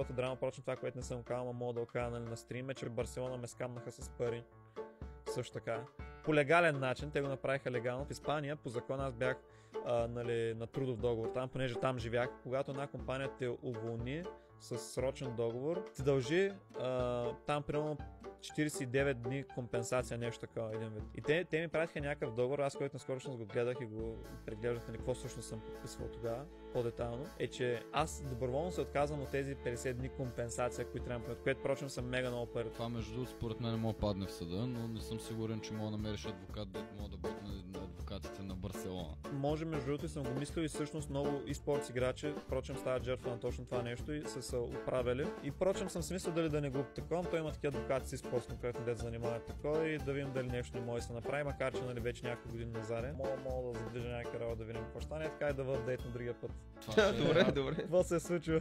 драма, впрочем това, което не съм казал, но мога да окажа на стрим, е, че Барселона ме скамнаха с пари. Също така. По легален начин, те го направиха легално. В Испания, по закон, аз бях на трудов договор там, понеже там живях. Когато една компания те уволни с срочен договор, ти дължи там примерно 49 дни компенсация, нещо такова, един вид. И те ми пратиха някакъв договор, аз който наскоро го гледах и го преглеждах, на какво всъщност съм подписвал тогава, по-детайлно, е, че аз доброволно се отказвам от тези 50 дни компенсация, които трябва да, което впрочем са мега много пари. Това между другото според мен не мога падне в съда, но не съм сигурен, че мога да намериш адвокат, да мога да бъде на адвокатите на Барселона. Може, между другото, съм го мислил и всъщност много e-sports играчи, впрочем стават жертва на точно това нещо и са оправили. И впрочем съм си мислил дали да не го такова, той има такива адвокати с e-sports, конкретно да се занимават такова и да видим дали нещо не може да се направи, макар че нали вече няколко години назад. Мога да задвижа някаква работа да видим какво стане, така и да въдейт на другия път. Добре. Какво се е случило?